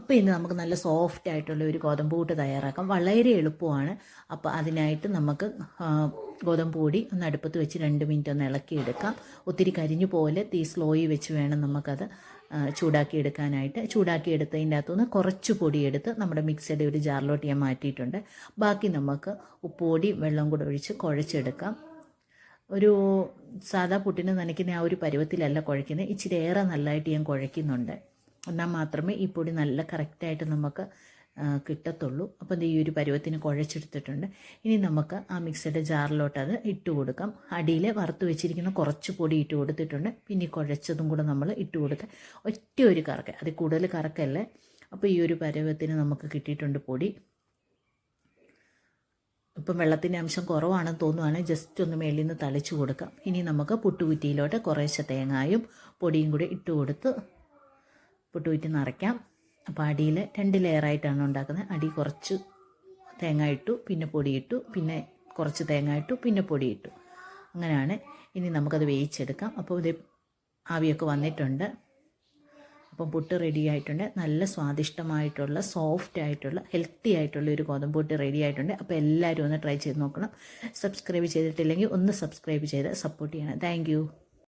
അപ്പോൾ ഇന്ന് നമുക്ക് നല്ല സോഫ്റ്റ് ആയിട്ടുള്ള ഒരു ഗോതമ്പ് പുട്ട് തയ്യാറാക്കാം. വളരെ എളുപ്പമാണ്. അപ്പോൾ അതിനായിട്ട് നമുക്ക് ഗോതമ്പ് പൊടി ഒന്ന് അടുപ്പത്ത് വെച്ച് 2 മിനിറ്റ് ഒന്ന് ഇളക്കിയെടുക്കാം. ഒത്തിരി കരിഞ്ഞു പോലെ തീ സ്ലോയിൽ വെച്ച് വേണം നമുക്കത് ചൂടാക്കിയെടുക്കാനായിട്ട്. ചൂടാക്കിയെടുത്തതിൻ്റെ അകത്തുനിന്ന് കുറച്ച് പൊടിയെടുത്ത് നമ്മുടെ മിക്സിയുടെ ഒരു ജാറിലോട്ട് ഞാൻ മാറ്റിയിട്ടുണ്ട്. ബാക്കി നമുക്ക് ഉപ്പുപൊടി വെള്ളം കൂടെ ഒഴിച്ച് കുഴച്ചെടുക്കാം. ഒരു സാധാ പുട്ടിന് നനയ്ക്കുന്ന ആ ഒരു പരുവത്തിലല്ല കുഴയ്ക്കുന്നത്, ഇച്ചിരി ഏറെ നല്ലതായിട്ട് ഞാൻ കുഴയ്ക്കുന്നുണ്ട്. എന്നാൽ മാത്രമേ ഈ പൊടി നല്ല കറക്റ്റായിട്ട് നമുക്ക് കിട്ടത്തുള്ളൂ. അപ്പോൾ ഈ ഒരു പരുവത്തിന് കുഴച്ചെടുത്തിട്ടുണ്ട്. ഇനി നമുക്ക് ആ മിക്സിയുടെ ജാറിലോട്ട് അത് ഇട്ട് കൊടുക്കാം. അടിയിൽ വറുത്ത് വെച്ചിരിക്കുന്ന കുറച്ച് പൊടി ഇട്ട് കൊടുത്തിട്ടുണ്ട്. പിന്നെ കുഴച്ചതും കൂടെ നമ്മൾ ഇട്ട് കൊടുക്കുക. ഒറ്റ ഒരു കറക്ക, അതിൽ കൂടുതൽ കറക്കല്ലേ. അപ്പോൾ ഈ ഒരു പരുവത്തിന് നമുക്ക് കിട്ടിയിട്ടുണ്ട് പൊടി. ഇപ്പം വെള്ളത്തിൻ്റെ അംശം കുറവാണെന്ന് തോന്നുവാണെങ്കിൽ ജസ്റ്റ് ഒന്ന് മേളിൽ നിന്ന് തളിച്ചു കൊടുക്കാം. ഇനി നമുക്ക് പുട്ടുകുറ്റിയിലോട്ട് കുറേശ്ശെ തേങ്ങായും പൊടിയും കൂടി ഇട്ട് കൊടുത്ത് പുട്ടുകുറ്റി നിറയ്ക്കാം. അപ്പോൾ അടിയിൽ 2 ലെയറായിട്ടാണ് ഉണ്ടാക്കുന്നത്. അടി കുറച്ച് തേങ്ങ ഇട്ടു, പിന്നെ പൊടിയിട്ടു, പിന്നെ കുറച്ച് തേങ്ങ ഇട്ടു, പിന്നെ പൊടിയിട്ടു. അങ്ങനെയാണ്. ഇനി നമുക്കത് വേവിച്ചെടുക്കാം. അപ്പോൾ ഇത് ആവിയൊക്കെ വന്നിട്ടുണ്ട്. അപ്പം പുട്ട് റെഡി ആയിട്ടുണ്ട്. നല്ല സ്വാദിഷ്ടമായിട്ടുള്ള സോഫ്റ്റ് ആയിട്ടുള്ള ഹെൽത്തി ആയിട്ടുള്ള ഒരു ഗോതമ്പ് പുട്ട് റെഡി ആയിട്ടുണ്ട്. അപ്പോൾ എല്ലാവരും ഒന്ന് ട്രൈ ചെയ്ത് നോക്കണം. സബ്സ്ക്രൈബ് ചെയ്തിട്ടില്ലെങ്കിൽ ഒന്ന് സബ്സ്ക്രൈബ് ചെയ്ത് സപ്പോർട്ട് ചെയ്യണം. താങ്ക്